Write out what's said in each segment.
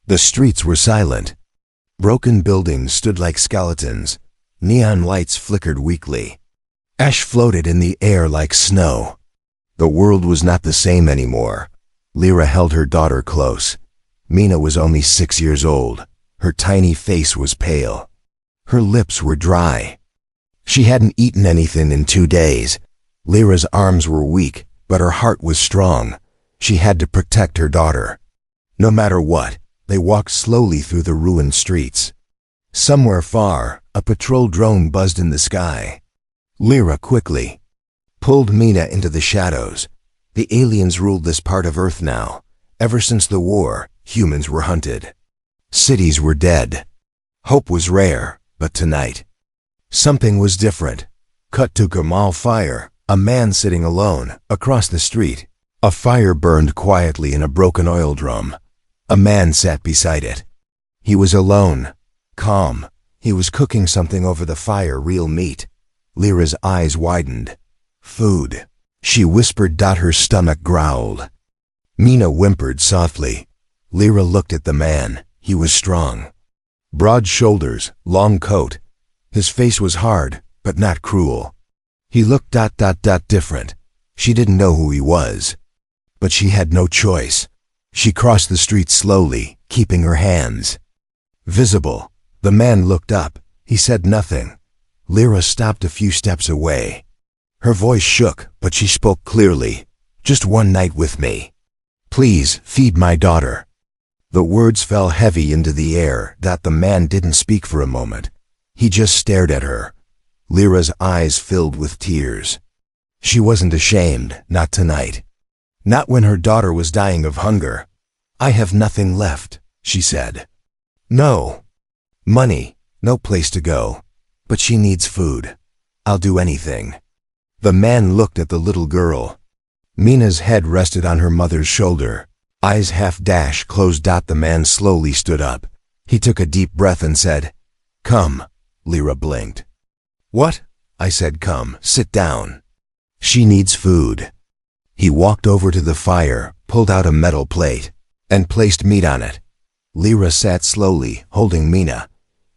The streets were silent. Broken buildings stood like skeletons. Neon lights flickered weakly. Ash floated in the air like snow. The world was not the same anymore. Lyra held her daughter close. Mina was only 6 years old. Her tiny face was pale. Her lips were dry. She hadn't eaten anything in 2 days. Lyra's arms were weak, but her heart was strong. She had to protect her daughter. No matter what, they walked slowly through the ruined streets. Somewhere far, a patrol drone buzzed in the sky. Lyra quickly pulled Mina into the shadows. The aliens ruled this part of Earth now. Ever since the war, humans were hunted. Cities were dead. Hope was rare, but tonight, something was different. Cut to Gamal Fire, a man sitting alone, across the street. A fire burned quietly in a broken oil drum. A man sat beside it. He was alone, calm. He was cooking something over the fire, real meat. Lyra's eyes widened. Food, she whispered. Her stomach growled. Mina whimpered softly. Lyra looked at the man. He was strong. Broad shoulders, long coat. His face was hard, but not cruel. He looked different. She didn't know who he was. But she had no choice. She crossed the street slowly, keeping her hands visible. The man looked up. He said nothing. Lyra stopped a few steps away. Her voice shook, but she spoke clearly. Just one night with me. Please, feed my daughter. The words fell heavy into the air. The man didn't speak for a moment. He just stared at her. Lyra's eyes filled with tears. She wasn't ashamed, not tonight. Not when her daughter was dying of hunger. I have nothing left, she said. No money, no place to go. But she needs food. I'll do anything. The man looked at the little girl. Mina's head rested on her mother's shoulder. Eyes half closed. The man slowly stood up. He took a deep breath and said, "Come." Lyra blinked. "What?" I said. "Come, sit down. She needs food." He walked over to the fire, pulled out a metal plate, and placed meat on it. Lyra sat slowly, holding Mina.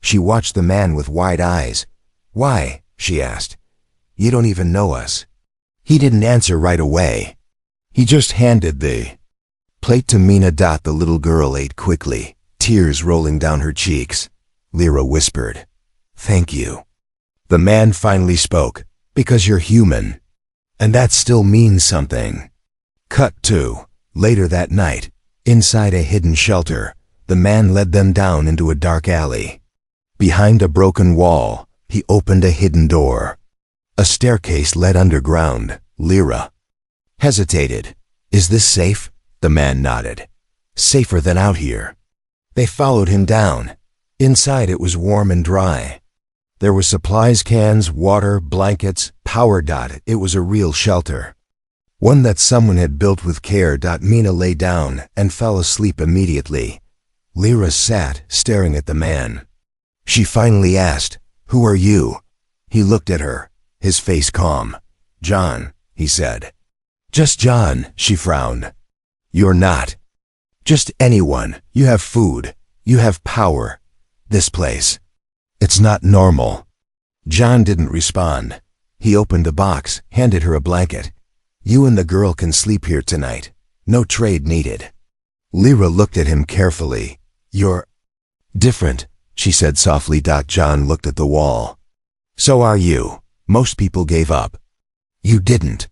She watched the man with wide eyes. "Why?" she asked. "You don't even know us." He didn't answer right away. He just handed the plate to Mina. The little girl ate quickly, tears rolling down her cheeks. Lyra whispered, "Thank you." The man finally spoke, "Because you're human. And that still means something." Cut to later that night, inside a hidden shelter. The man led them down into a dark alley. Behind a broken wall, he opened a hidden door. A staircase led underground. Lyra hesitated. "Is this safe?" The man nodded. "Safer than out here." They followed him down. Inside it was warm and dry. There were supplies, cans, water, blankets, power. It was a real shelter. One that someone had built with care. Mina lay down and fell asleep immediately. Lyra sat, staring at the man. She finally asked, "Who are you?" He looked at her, his face calm. "John," he said. "Just John," she frowned. "You're not. Just anyone. You have food. You have power. This place. It's not normal." John didn't respond. He opened a box, handed her a blanket. "You and the girl can sleep here tonight. No trade needed." Lyra looked at him carefully. "You're different," she said softly. John looked at the wall. "So are you. Most people gave up. You didn't."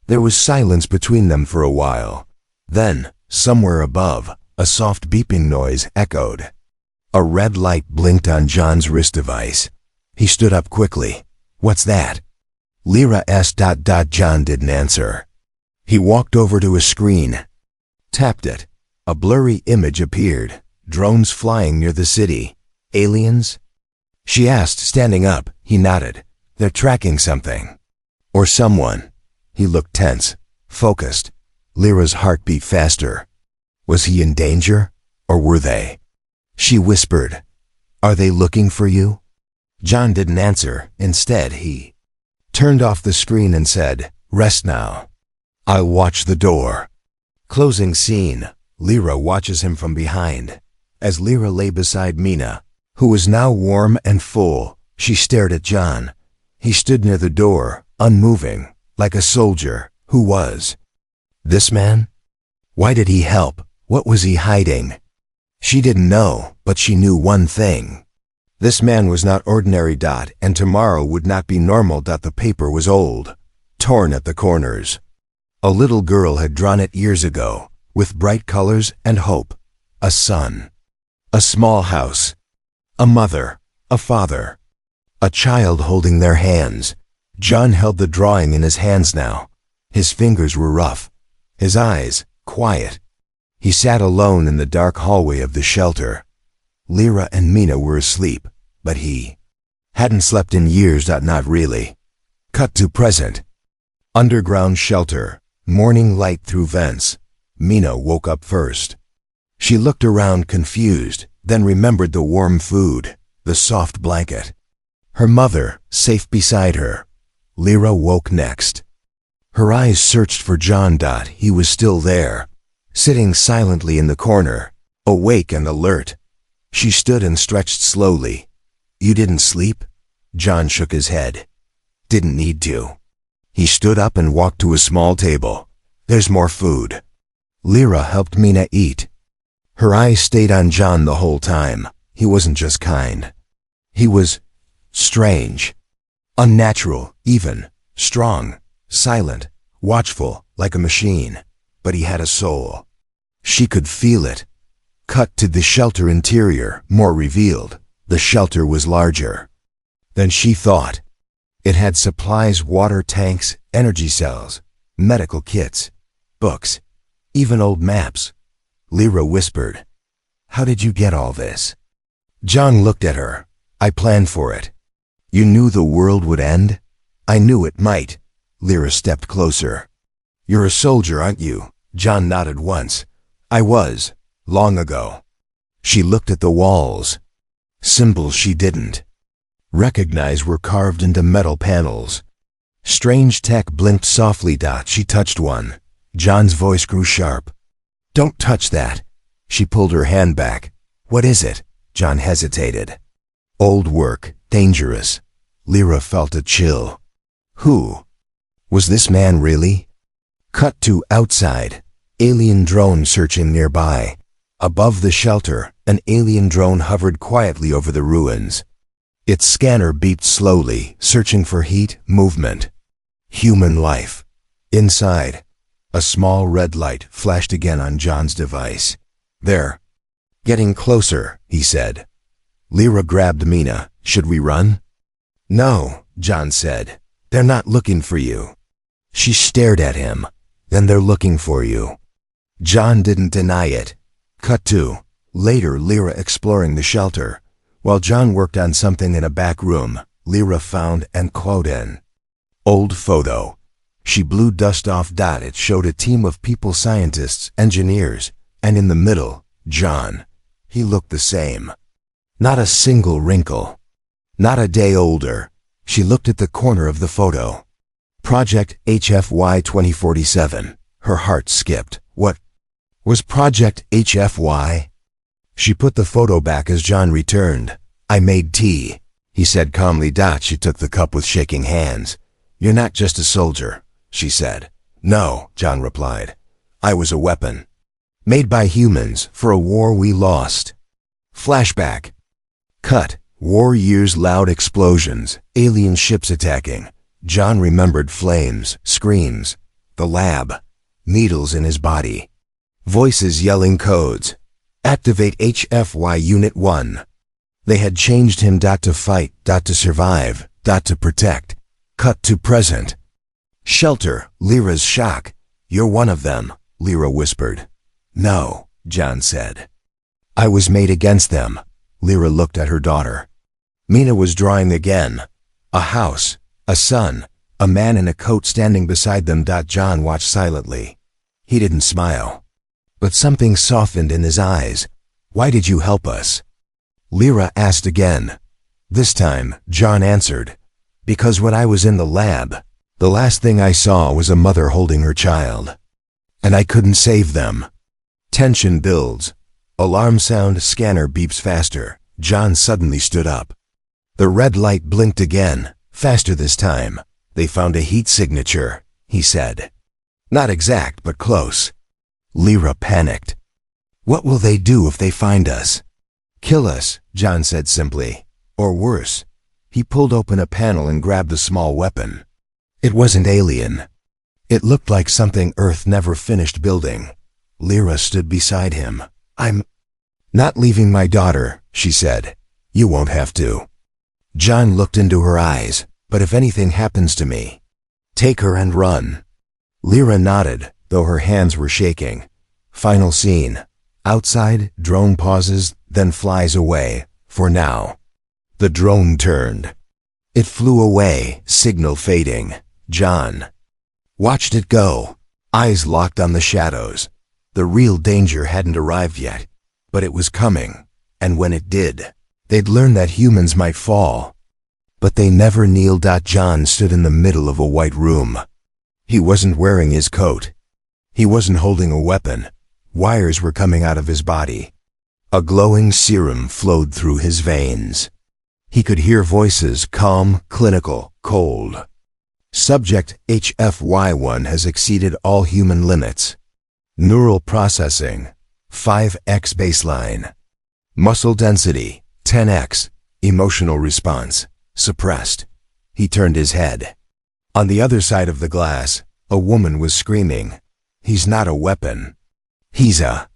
There was silence between them for a while. Then, somewhere above, a soft beeping noise echoed. A red light blinked on John's wrist device. He stood up quickly. "What's that?" Lyra asked. John didn't answer. He walked over to a screen, tapped it. A blurry image appeared. Drones flying near the city. "Aliens?" she asked, standing up. He nodded. "They're tracking something. Or someone." He looked tense, focused. Lyra's heart beat faster. Was he in danger? Or were they? She whispered, "Are they looking for you?" John didn't answer. Instead, he turned off the screen and said, "Rest now. I'll watch the door." Closing scene. Lyra watches him from behind. As Lyra lay beside Mina, who was now warm and full, she stared at John. He stood near the door, unmoving, like a soldier. Who was this man? Why did he help? What was he hiding? She didn't know, but she knew one thing. This man was not ordinary. And tomorrow would not be normal. The paper was old, torn at the corners. A little girl had drawn it years ago, with bright colors and hope. A son. A small house. A mother. A father. A child holding their hands. John held the drawing in his hands now. His fingers were rough. His eyes quiet. He sat alone in the dark hallway of the shelter. Lyra and Mina were asleep, but he hadn't slept in years. Not really. Cut to present. Underground shelter. Morning light through vents. Mina woke up first. She looked around confused, then remembered the warm food, the soft blanket. Her mother, safe beside her. Lyra woke next. Her eyes searched for John. He was still there, sitting silently in the corner, awake and alert. She stood and stretched slowly. You didn't sleep? John shook his head. Didn't need to. He stood up and walked to a small table. There's more food. Lyra helped Mina eat. Her eyes stayed on John the whole time. He wasn't just kind. He was strange. Unnatural, even. Strong. Silent. Watchful, like a machine. But he had a soul. She could feel it. Cut to the shelter interior, more revealed. The shelter was larger than she thought. It had supplies, water tanks, energy cells, medical kits, books, even old maps. Lyra whispered, "How did you get all this?" John looked at her. "I planned for it." "You knew the world would end?" "I knew it might." Lyra stepped closer. "You're a soldier, aren't you?" John nodded once. "I was, long ago." She looked at the walls. Symbols she didn't recognize were carved into metal panels. Strange tech blinked softly. She touched one. John's voice grew sharp. "Don't touch that." She pulled her hand back. "What is it?" John hesitated. "Old work, dangerous." Lyra felt a chill. Who was this man really? Cut to outside. Alien drone searching nearby. Above the shelter, an alien drone hovered quietly over the ruins. Its scanner beeped slowly, searching for heat, movement, human life. Inside, a small red light flashed again on John's device. "There. Getting closer," he said. Lyra grabbed Mina. "Should we run?" "No," John said. "They're not looking for you." She stared at him. "Then they're looking for you." John didn't deny it. Cut to later. Lyra exploring the shelter. While John worked on something in a back room, Lyra found and quote in old photo. She blew dust off. It showed a team of people, scientists, engineers, and in the middle, John. He looked the same. Not a single wrinkle. Not a day older. She looked at the corner of the photo. Project HFY 2047. Her heart skipped. What was Project HFY? She put the photo back as John returned. "I made tea," he said calmly. She took the cup with shaking hands. "You're not just a soldier," she said. "No," John replied. "I was a weapon. Made by humans for a war we lost." Flashback. Cut. War years, loud explosions, alien ships attacking. John remembered flames, screams, the lab, needles in his body. Voices yelling codes. Activate HFY Unit 1. They had changed him. To fight, to survive, to protect. Cut to present. Shelter. Lyra's shock. "You're one of them," Lyra whispered. "No," John said. "I was made against them." Lyra looked at her daughter. Mina was drawing again. A house, a sun, a man in a coat standing beside them. John watched silently. He didn't smile. But something softened in his eyes. "Why did you help us?" Lyra asked again. This time, John answered, "Because when I was in the lab, the last thing I saw was a mother holding her child. And I couldn't save them." Tension builds. Alarm sound, scanner beeps faster. John suddenly stood up. The red light blinked again, faster this time. They found a heat signature, he said. Not exact, but close. Lyra panicked. What will they do if they find us? Kill us, John said simply. Or worse. He pulled open a panel and grabbed a small weapon. It wasn't alien. It looked like something Earth never finished building. Lyra stood beside him. I'm not leaving my daughter, she said. You won't have to. John looked into her eyes. But if anything happens to me, take her and run. Lyra nodded, though her hands were shaking. Final scene. Outside, drone pauses, then flies away, for now. The drone turned. It flew away, signal fading. John watched it go, eyes locked on the shadows. The real danger hadn't arrived yet, but it was coming, and when it did, they'd learn that humans might fall. But they never kneel. John stood in the middle of a white room. He wasn't wearing his coat. He wasn't holding a weapon. Wires were coming out of his body. A glowing serum flowed through his veins. He could hear voices, calm, clinical, cold. Subject HFY has exceeded all human limits. Neural processing, 5x baseline. Muscle density, 10x. Emotional response, suppressed. He turned his head. On the other side of the glass, a woman was screaming. He's not a weapon. He's a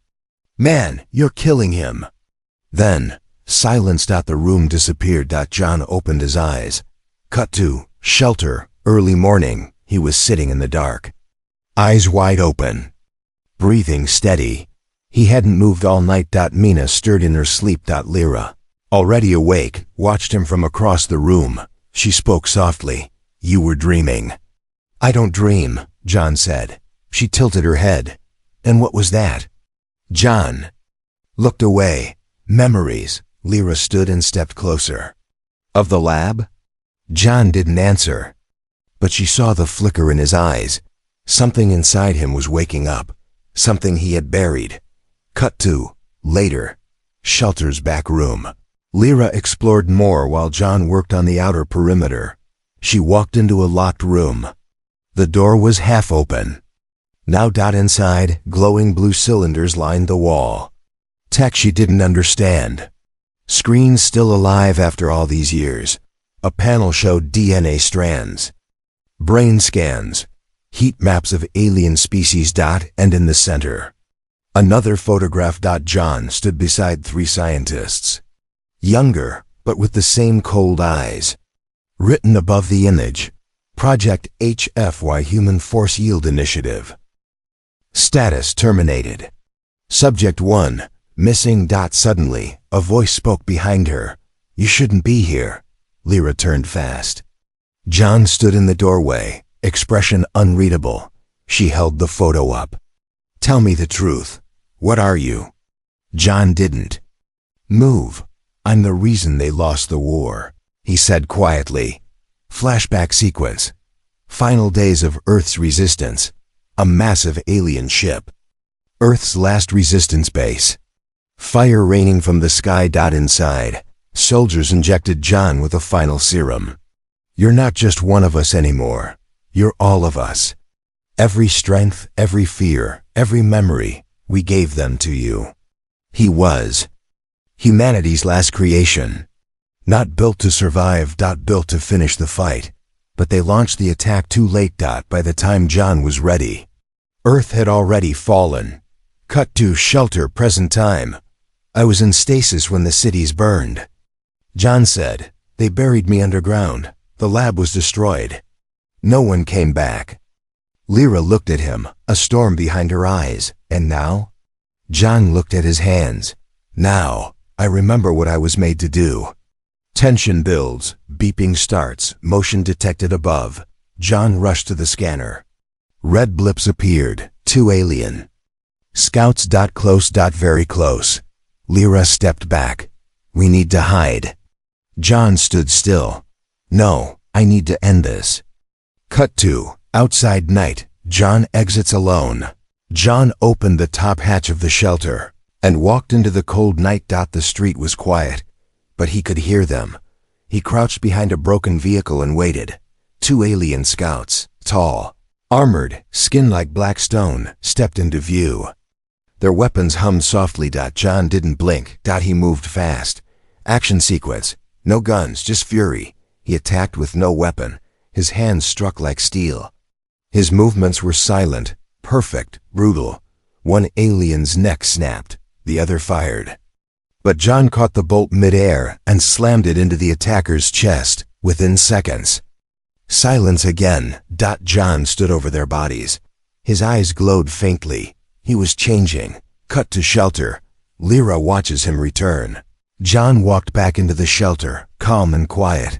man. You're killing him. Then, silence. The room disappeared. John opened his eyes. Cut to shelter, early morning. He was sitting in the dark. Eyes wide open. Breathing steady. He hadn't moved all night. Mina stirred in her sleep. Lyra, already awake, watched him from across the room. She spoke softly. You were dreaming. I don't dream, John said. She tilted her head. And what was that? John looked away. Memories. Lyra stood and stepped closer. Of the lab? John didn't answer. But she saw the flicker in his eyes. Something inside him was waking up. Something he had buried. Cut to later. Shelter's back room. Lyra explored more while John worked on the outer perimeter. She walked into a locked room. The door was half open. Now. Inside, glowing blue cylinders lined the wall. Tech she didn't understand. Screens still alive after all these years. A panel showed DNA strands. Brain scans. Heat maps of alien species. And in the center, another photograph. John stood beside three scientists. Younger, but with the same cold eyes. Written above the image, Project HFY Human Force Yield Initiative. Status terminated. Subject 1, missing. Suddenly, a voice spoke behind her. You shouldn't be here. Lyra turned fast. John stood in the doorway, expression unreadable. She held the photo up. Tell me the truth. What are you? John didn't move. I'm the reason they lost the war, he said quietly. Flashback sequence. Final days of Earth's resistance. A massive alien ship. Earth's last resistance base. Fire raining from the sky. Inside, soldiers injected John with a final serum. You're not just one of us anymore. You're all of us. Every strength, every fear, every memory, we gave them to you. He was humanity's last creation. Not built to survive. Built to finish the fight. But they launched the attack too late. By the time John was ready, Earth had already fallen. Cut to shelter, present time. I was in stasis when the cities burned. John said, they buried me underground. The lab was destroyed. No one came back. Lyra looked at him, a storm behind her eyes. And now? John looked at his hands. Now, I remember what I was made to do. Tension builds, beeping starts, motion detected above. John rushed to the scanner. Red blips appeared, too alien. Scouts. Close. Very close. Lyra stepped back. We need to hide. John stood still. No, I need to end this. Cut to outside night. John exits alone. John opened the top hatch of the shelter. and walked into the cold night. The street was quiet, but he could hear them. He crouched behind a broken vehicle and waited. 2 alien scouts, tall, armored, skin like black stone, stepped into view. Their weapons hummed softly. John didn't blink. He moved fast. Action sequence. No guns, just fury. He attacked with no weapon. His hands struck like steel. His movements were silent, perfect, brutal. One alien's neck snapped. The other fired. But John caught the bolt mid-air and slammed it into the attacker's chest within seconds. Silence again. John stood over their bodies. His eyes glowed faintly. He was changing. Cut to shelter. Lyra watches him return. John walked back into the shelter, calm and quiet.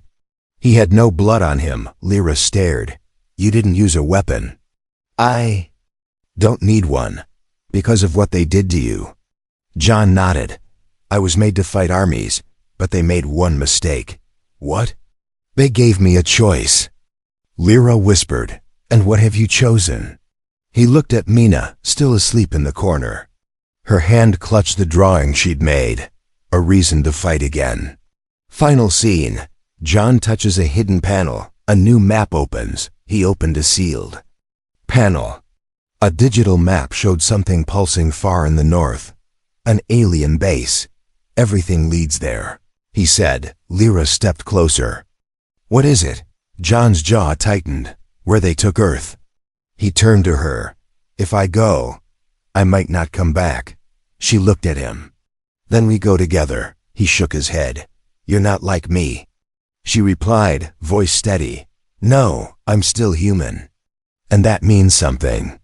He had no blood on him. Lyra stared. You didn't use a weapon. I don't need one. Because of what they did to you. John nodded. I was made to fight armies, but they made one mistake. What? They gave me a choice. Lyra whispered. And what have you chosen? He looked at Mina, still asleep in the corner. Her hand clutched the drawing she'd made. A reason to fight again. Final scene. John touches a hidden panel. A new map opens. He opened a sealed panel. A digital map showed something pulsing far in the north. An alien base. Everything leads there, he said. Lyra stepped closer. What is it? John's jaw tightened. Where they took Earth. He turned to her. If I go, I might not come back. She looked at him. Then we go together. He shook his head. You're not like me. She replied, voice steady. No, I'm still human. And that means something.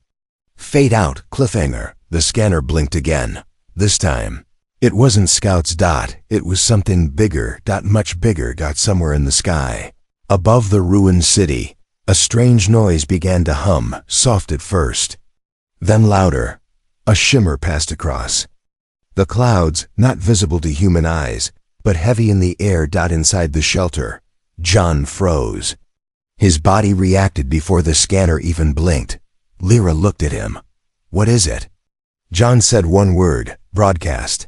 Fade out, cliffhanger. The scanner blinked again. This time, it wasn't Scouts. It was something bigger. Much bigger. Somewhere in the sky. Above the ruined city, a strange noise began to hum, soft at first. Then louder. A shimmer passed across. The clouds, not visible to human eyes, but heavy in the air. Inside the shelter, John froze. His body reacted before the scanner even blinked. Lyra looked at him. What is it? John said one word, broadcast.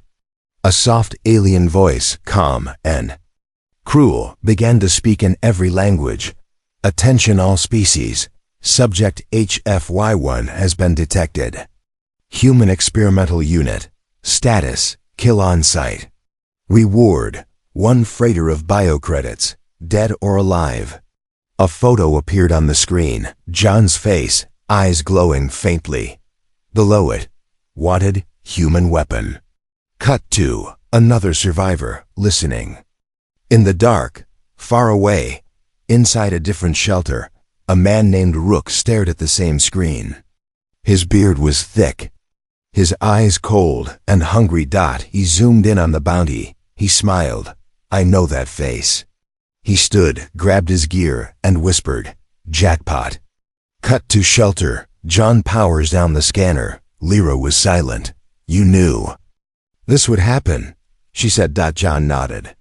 A soft alien voice, calm and cruel, began to speak in every language. Attention all species. Subject HFY has been detected. Human experimental unit. Status, kill on sight. Reward, 1 freighter of biocredits, dead or alive. A photo appeared on the screen. John's face, eyes glowing faintly. Below it, wanted, human weapon. Cut to another survivor, listening. In the dark, far away, inside a different shelter, a man named Rook stared at the same screen. His beard was thick. His eyes cold and hungry. He zoomed in on the bounty. He smiled. I know that face. He stood, grabbed his gear, and whispered, jackpot. Cut to shelter. John powers down the scanner. Lyra was silent. You knew this would happen, she said. John nodded.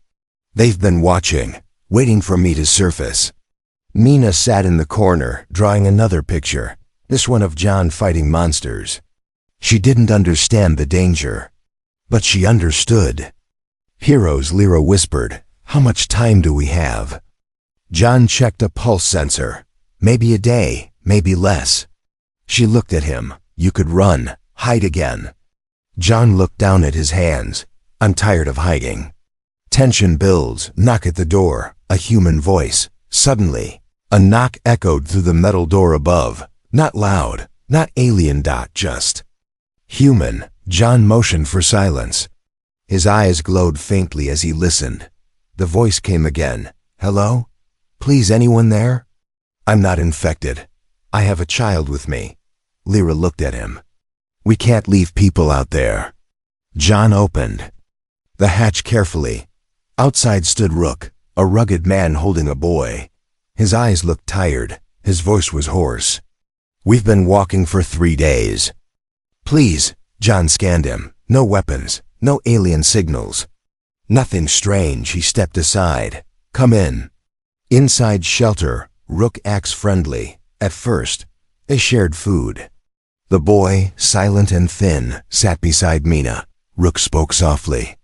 They've been watching, waiting for me to surface. Mina sat in the corner, drawing another picture, this one of John fighting monsters. She didn't understand the danger, but she understood. Heroes, Lyra whispered. How much time do we have? John checked a pulse sensor. Maybe a day, maybe less. She looked at him. You could run, hide again. John looked down at his hands. I'm tired of hiding. Tension builds. Knock at the door. A human voice. Suddenly, a knock echoed through the metal door above. Not loud, not alien. Just human. John motioned for silence. His eyes glowed faintly as he listened. The voice came again. Hello? Please, anyone there? I'm not infected. I have a child with me. Lyra looked at him. We can't leave people out there. John opened the hatch carefully. Outside stood Rook, a rugged man holding a boy. His eyes looked tired. His voice was hoarse. We've been walking for 3 days. Please, John scanned him. No weapons, no alien signals. Nothing strange. He stepped aside. Come in. Inside shelter, Rook acts friendly. At first, they shared food. The boy, silent and thin, sat beside Mina. Rook spoke softly.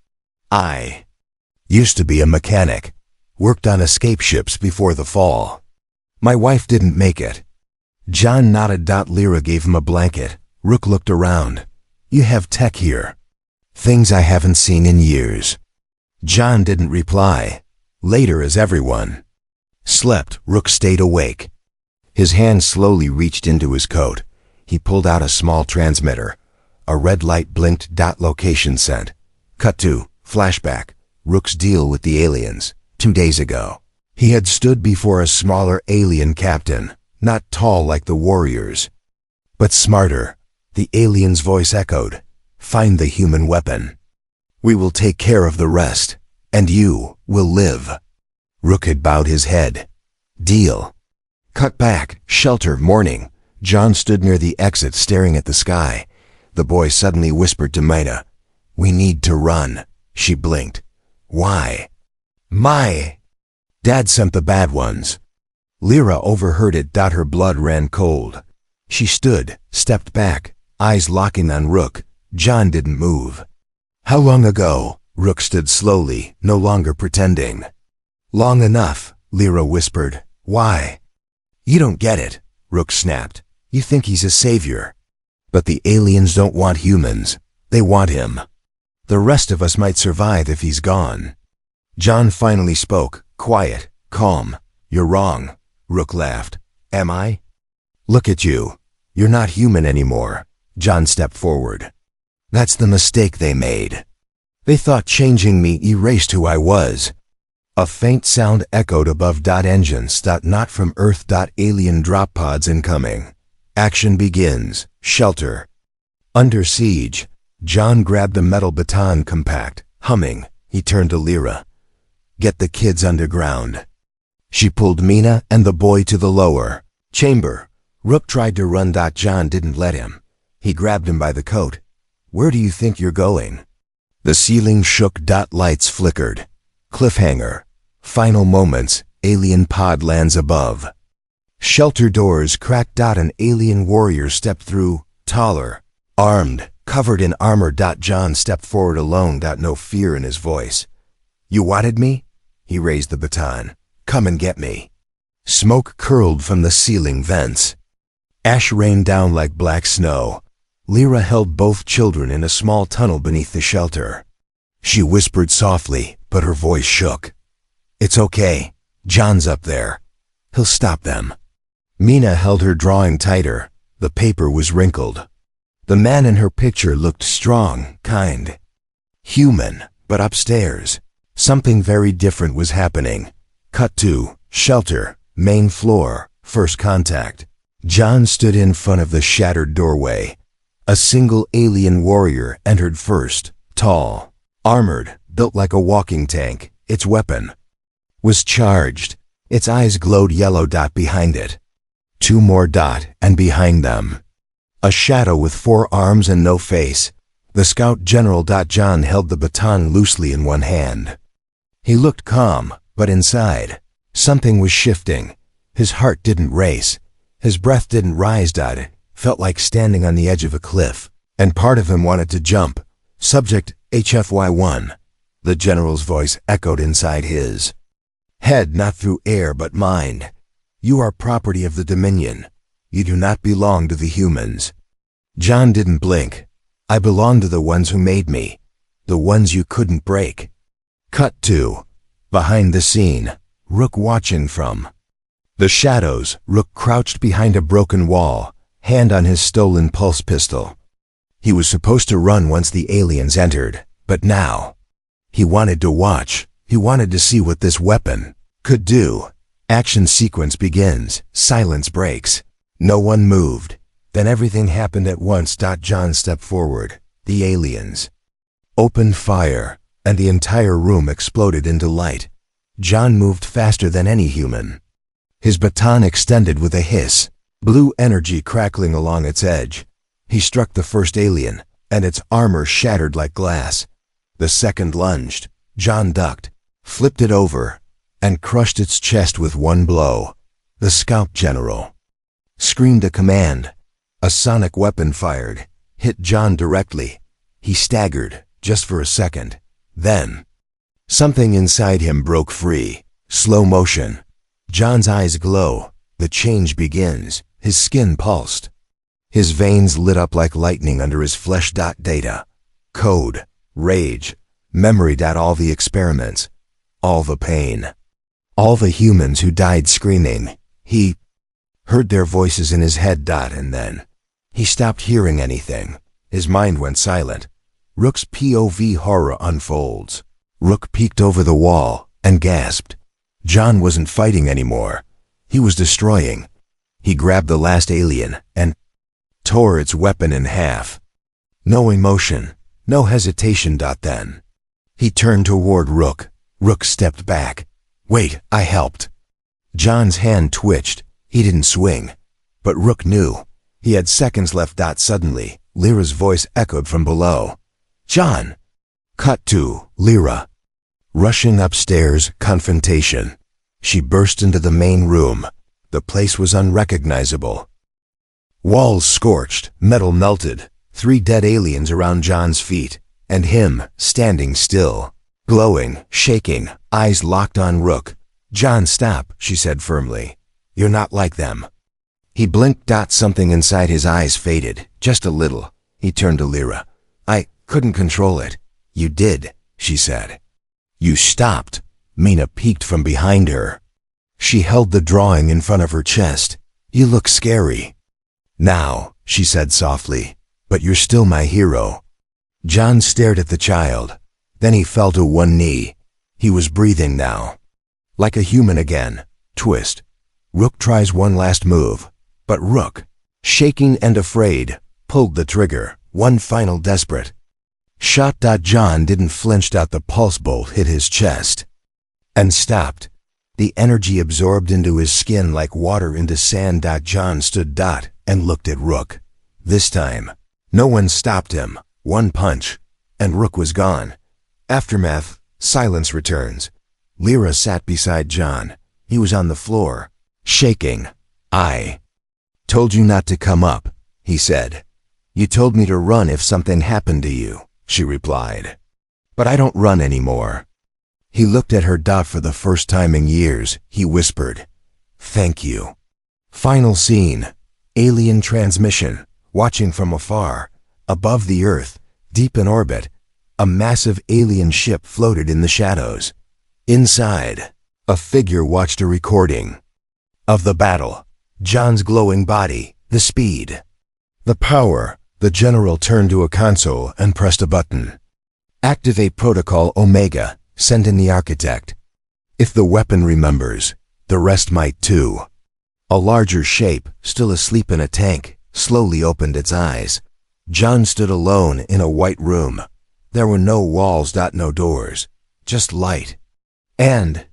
I used to be a mechanic. Worked on escape ships before the fall. My wife didn't make it. John nodded. Lyra gave him a blanket. Rook looked around. You have tech here. Things I haven't seen in years. John didn't reply. Later, as everyone slept, Rook stayed awake. His hand slowly reached into his coat. He pulled out a small transmitter. A red light blinked. Location sent. Cut to flashback. Rook's deal with the aliens. 2 days ago. He had stood before a smaller alien captain, not tall like the warriors, but smarter. The alien's voice echoed. Find the human weapon. We will take care of the rest, and you will live. Rook had bowed his head. Deal. Cut back. Shelter. Morning. John stood near the exit staring at the sky. The boy suddenly whispered to Mina. We need to run. She blinked. Why? My dad sent the bad ones. Lyra overheard it. Her blood ran cold. She stood, stepped back, eyes locking on Rook. John didn't move. How long ago? Rook stood slowly, no longer pretending. Long enough, Lyra whispered. Why? You don't get it, Rook snapped. You think he's a savior. But the aliens don't want humans. They want him. The rest of us might survive if he's gone. John finally spoke, quiet, calm. You're wrong. Rook laughed. Am I? Look at you. You're not human anymore. John stepped forward. That's the mistake they made. They thought changing me erased who I was. A faint sound echoed above. Engines. Not from Earth. Alien drop pods incoming. Action begins. Shelter. Under siege. John grabbed a metal baton compact. Humming, he turned to Lyra. Get the kids underground. She pulled Mina and the boy to the lower chamber. Rook tried to run. John didn't let him. He grabbed him by the coat. Where do you think you're going? The ceiling shook. Lights flickered. Cliffhanger. Final moments. Alien pod lands above. Shelter doors cracked. An alien warrior stepped through, taller, armed, covered in armor. John stepped forward alone. No fear in his voice. You wanted me? He raised the baton. Come and get me. Smoke curled from the ceiling vents. Ash rained down like black snow. Lyra held both children in a small tunnel beneath the shelter. She whispered softly, but her voice shook. It's okay. John's up there. He'll stop them. Mina held her drawing tighter. The paper was wrinkled. The man in her picture looked strong, kind, human, but upstairs, something very different was happening. Cut to shelter, main floor, first contact. John stood in front of the shattered doorway. A single alien warrior entered first, tall, armored, built like a walking tank. Its weapon was charged. Its eyes glowed yellow. Behind it. 2 more. And behind them. A shadow with 4 arms and no face. The scout general. John held the baton loosely in one hand. He looked calm, but inside, something was shifting. His heart didn't race. His breath didn't rise. It felt like standing on the edge of a cliff, and part of him wanted to jump. Subject, HFY 1. The general's voice echoed inside his head, not through air but mind. You are property of the Dominion. You do not belong to the humans. John didn't blink. I belong to the ones who made me. The ones you couldn't break. Cut to behind the scene. Rook watching from the shadows. Rook crouched behind a broken wall, hand on his stolen pulse pistol. He was supposed to run once the aliens entered, but now he wanted to watch. He wanted to see what this weapon could do. Action sequence begins. Silence breaks. No one moved. Then everything happened at once. John stepped forward. The aliens opened fire, and the entire room exploded into light. John moved faster than any human. His baton extended with a hiss, blue energy crackling along its edge. He struck the first alien, and its armor shattered like glass. The second lunged. John ducked, flipped it over, and crushed its chest with one blow. The scout general screamed a command. A sonic weapon fired, hit John directly. He staggered, just for a second. Then, something inside him broke free. Slow motion. John's eyes glow. The change begins. His skin pulsed. His veins lit up like lightning under his flesh. Data. Code. Rage. Memory. All the experiments. All the pain. All the humans who died screaming. He heard their voices in his head. And then, he stopped hearing anything. His mind went silent. Rook's POV horror unfolds. Rook peeked over the wall and gasped. John wasn't fighting anymore. He was destroying. He grabbed the last alien and tore its weapon in half. No emotion, no hesitation. Then, he turned toward Rook. Rook stepped back. Wait, I helped. John's hand twitched. He didn't swing. But Rook knew. He had seconds left. Suddenly, Lyra's voice echoed from below. John! Cut to Lyra. Rushing upstairs, confrontation. She burst into the main room. The place was unrecognizable. Walls scorched, metal melted, 3 dead aliens around John's feet, and him, standing still, glowing, shaking, eyes locked on Rook. John, stop, she said firmly. You're not like them. He blinked. Something inside his eyes faded, just a little. He turned to Lyra. I couldn't control it. You did, she said. You stopped. Mina peeked from behind her. She held the drawing in front of her chest. You look scary. Now, she said softly, but you're still my hero. John stared at the child. Then he fell to one knee. He was breathing now. Like a human again. Twist. Rook tries one last move. But Rook, shaking and afraid, pulled the trigger. One final desperate shot. John didn't flinch. The pulse bolt hit his chest and stopped. The energy absorbed into his skin like water into sand. John stood and looked at Rook. This time, no one stopped him. One punch, and Rook was gone. Aftermath. Silence returns. Lyra sat beside John. He was on the floor, shaking. I told you not to come up, he said. You told me to run if something happened to you, she replied. But I don't run anymore. He looked at her. For the first time in years, he whispered, Thank you. Final scene. Alien transmission. Watching from afar. Above the Earth, deep in orbit, a massive alien ship floated in the shadows. Inside, a figure watched a recording of the battle. John's glowing body, the speed, the power. The general turned to a console and pressed a button. Activate Protocol Omega. Send in the architect. If the weapon remembers, the rest might too. A larger shape, still asleep in a tank, slowly opened its eyes. John stood alone in a white room. There were no walls. No doors. Just light. And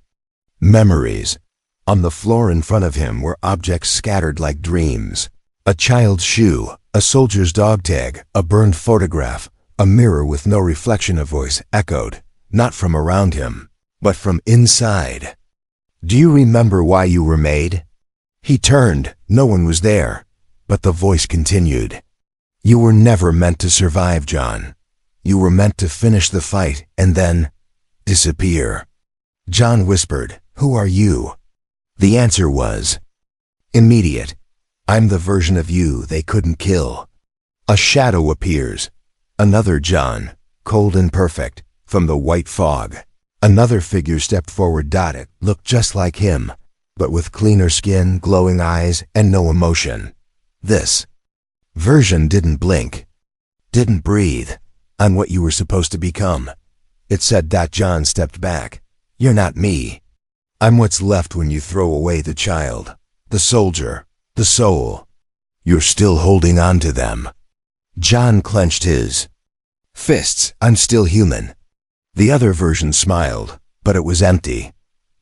memories. On the floor in front of him were objects scattered like dreams. A child's shoe, a soldier's dog tag, a burned photograph, a mirror with no reflection. A voice echoed, not from around him, but from inside. Do you remember why you were made? He turned. No one was there, but the voice continued. You were never meant to survive, John. You were meant to finish the fight and then disappear. John whispered, Who are you? The answer was immediate. I'm the version of you they couldn't kill. A shadow appears. Another John, cold and perfect, from the white fog. Another figure stepped forward. It looked just like him, but with cleaner skin, glowing eyes, and no emotion. This version didn't blink, didn't breathe. I'm what you were supposed to become, it said. John stepped back. You're not me. I'm what's left when you throw away the child, the soldier, the soul. You're still holding on to them. John clenched his fists. I'm still human. The other version smiled, but it was empty.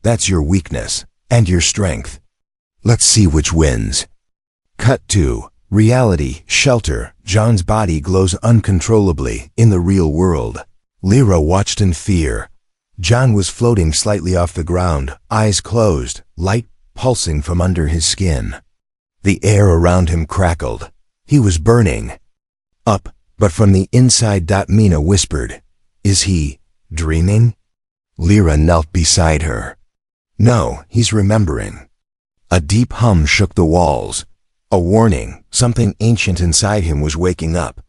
That's your weakness and your strength. Let's see which wins. Cut to reality. Shelter. John's body glows uncontrollably in the real world. Lyra watched in fear. John was floating slightly off the ground, eyes closed, light pulsing from under his skin. The air around him crackled. He was burning up, but from the inside. Mina whispered, Is he dreaming? Lyra knelt beside her. No, he's remembering. A deep hum shook the walls. A warning, something ancient inside him was waking up.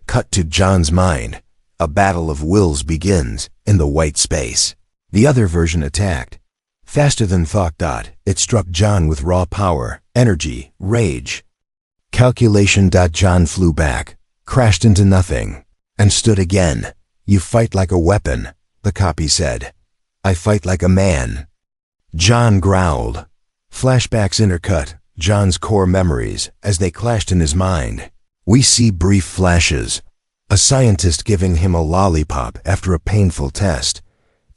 Cut to John's mind. A battle of wills begins in the white space. The other version attacked. Faster than thought. It struck John with raw power, energy, rage. Calculation. John flew back, crashed into nothing, and stood again. You fight like a weapon, the copy said. I fight like a man. John growled. Flashbacks intercut John's core memories as they clashed in his mind. We see brief flashes. A scientist giving him a lollipop after a painful test.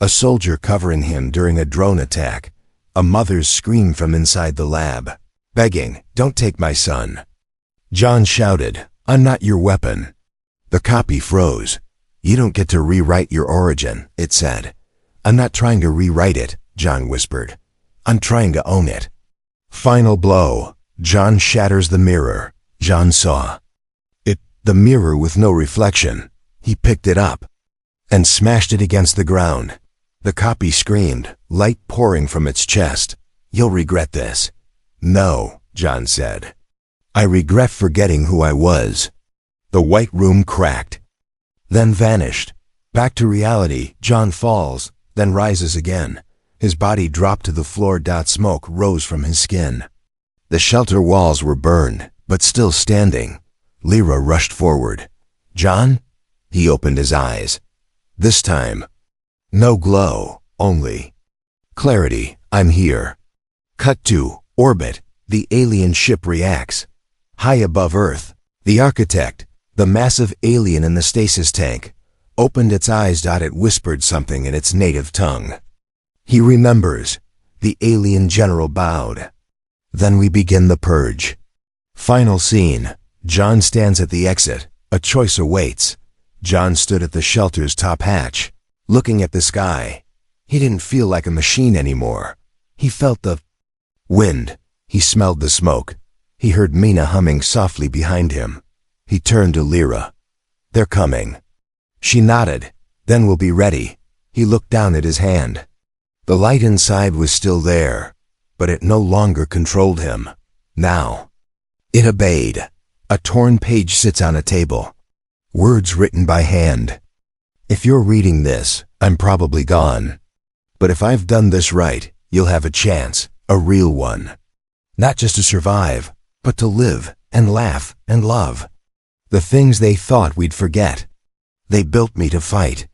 A soldier covering him during a drone attack. A mother's scream from inside the lab, begging, "Don't take my son." John shouted, "I'm not your weapon." The copy froze. You don't get to rewrite your origin, it said. I'm not trying to rewrite it, John whispered. I'm trying to own it. Final blow. John shatters the mirror. John saw it, the mirror with no reflection. He picked it up and smashed it against the ground. The copy screamed, light pouring from its chest. You'll regret this. No, John said. I regret forgetting who I was. The white room cracked, then vanished. Back to reality, John falls, then rises again. His body dropped to the floor. Smoke rose from his skin. The shelter walls were burned, but still standing. Lyra rushed forward. John? He opened his eyes. This time, no glow, only clarity. I'm here. Cut to orbit. The alien ship reacts. High above Earth, the architect, the massive alien in the stasis tank, opened its eyes. It whispered something in its native tongue. He remembers. The alien general bowed. Then we begin the purge. Final scene. John stands at the exit. A choice awaits. John stood at the shelter's top hatch, looking at the sky. He didn't feel like a machine anymore. He felt the wind. He smelled the smoke. He heard Mina humming softly behind him. He turned to Lyra. They're coming. She nodded. Then we'll be ready. He looked down at his hand. The light inside was still there, but it no longer controlled him. Now, it obeyed. A torn page sits on a table. Words written by hand. If you're reading this, I'm probably gone. But if I've done this right, you'll have a chance, a real one. Not just to survive, but to live and laugh and love. The things they thought we'd forget. They built me to fight.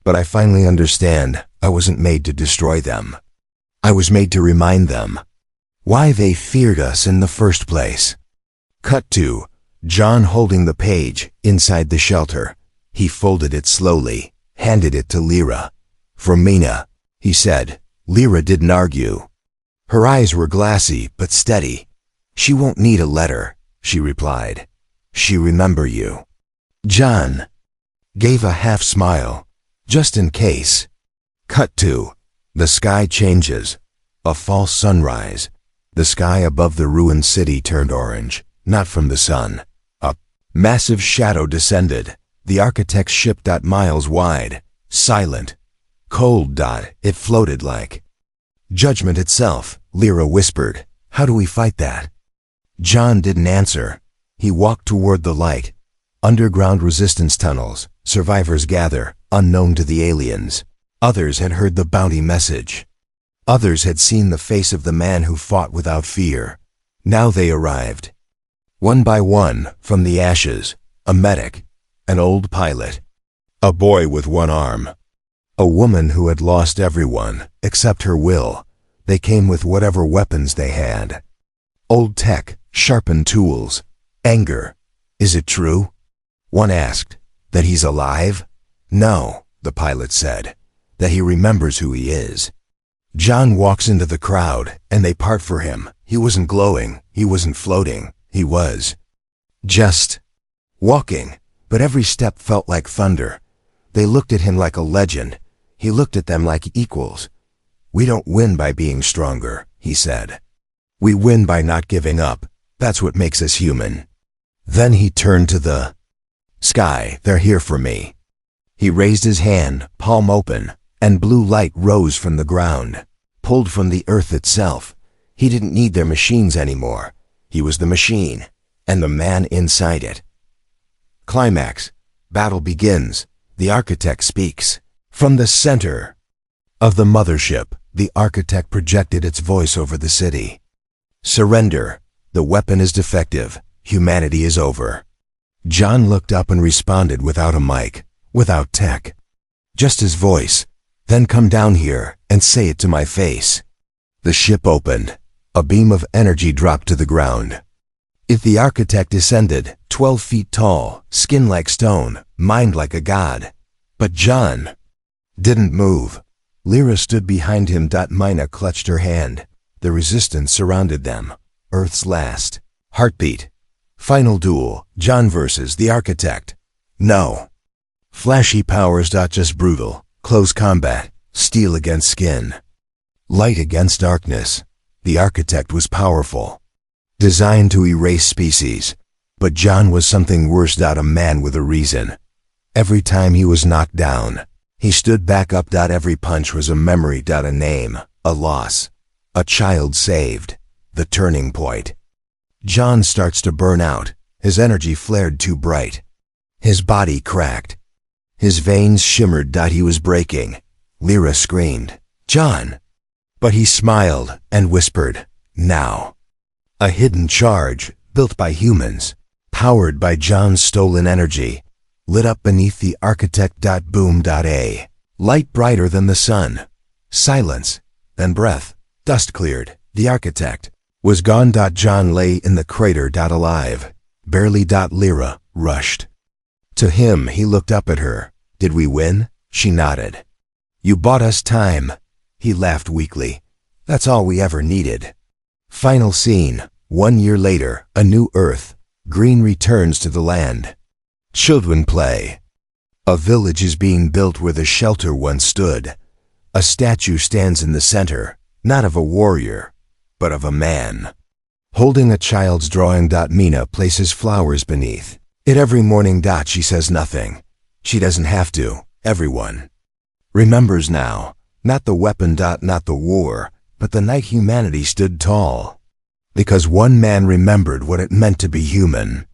But I finally understand I wasn't made to destroy them. I was made to remind them why they feared us in the first place. Cut to John holding the page inside the shelter. He folded it slowly, handed it to Lyra. For Mina, he said. Lyra didn't argue. Her eyes were glassy but steady. She won't need a letter, she replied. She remember you. John gave a half smile, just in case. Cut to the sky changes. A false sunrise. The sky above the ruined city turned orange, not from the sun. A massive shadow descended. The architect's ship. Miles wide, silent, cold. It floated like judgment itself. Lyra whispered, how do we fight that? John didn't answer. He walked toward the light. Underground resistance tunnels. Survivors gather, unknown to the aliens. Others had heard the bounty message. Others had seen the face of the man who fought without fear. Now they arrived. One by one, from the ashes, a medic, an old pilot, a boy with one arm, a woman who had lost everyone except her will. They came with whatever weapons they had. Old tech, sharpened tools, anger. Is it true? One asked. That he's alive? No, the pilot said. That he remembers who he is. John walks into the crowd, and they part for him. He wasn't glowing. He wasn't floating. He was just walking, but every step felt like thunder. They looked at him like a legend. He looked at them like equals. We don't win by being stronger, he said. We win by not giving up. That's what makes us human. Then he turned to the sky. They're here for me. He raised his hand, palm open, and blue light rose from the ground, pulled from the earth itself. He didn't need their machines anymore. He was the machine, and the man inside it. Climax. Battle begins. The architect speaks. From the center of the mothership, the architect projected its voice over the city. Surrender. The weapon is defective. Humanity is over. John looked up and responded without a mic, without tech. Just his voice. Then come down here and say it to my face. The ship opened. A beam of energy dropped to the ground. If the architect descended, 12 feet tall, skin like stone, mind like a god. But John didn't move. Lyra stood behind him. Mina clutched her hand. The resistance surrounded them. Earth's last heartbeat. Final duel. John versus the architect. No. Flashy powers. Just brutal. Close combat. Steel against skin. Light against darkness. The architect was powerful. Designed to erase species. But John was something worse. A man with a reason. Every time he was knocked down, he stood back up. Every punch was a memory. A name. A loss. A child saved. The turning point. John starts to burn out. His energy flared too bright. His body cracked. His veins shimmered. He was breaking. Lyra screamed, "John!" But he smiled and whispered, "Now." A hidden charge, built by humans, powered by John's stolen energy, lit up beneath the architect. Boom. A light brighter than the sun. Silence, then breath. Dust cleared. The architect was gone. John lay in the crater. Alive. Barely. Lyra rushed to him. He looked up at her. "Did we win?" She nodded. "You bought us time." He laughed weakly. "That's all we ever needed." Final scene. 1 year later, a new Earth. Green returns to the land. Children play. A village is being built where the shelter once stood. A statue stands in the center, not of a warrior, but of a man, holding a child's drawing. Mina places flowers beneath it every morning. She says nothing. She doesn't have to. Everyone remembers now. Not the weapon. Not the war, but the night humanity stood tall. Because one man remembered what it meant to be human.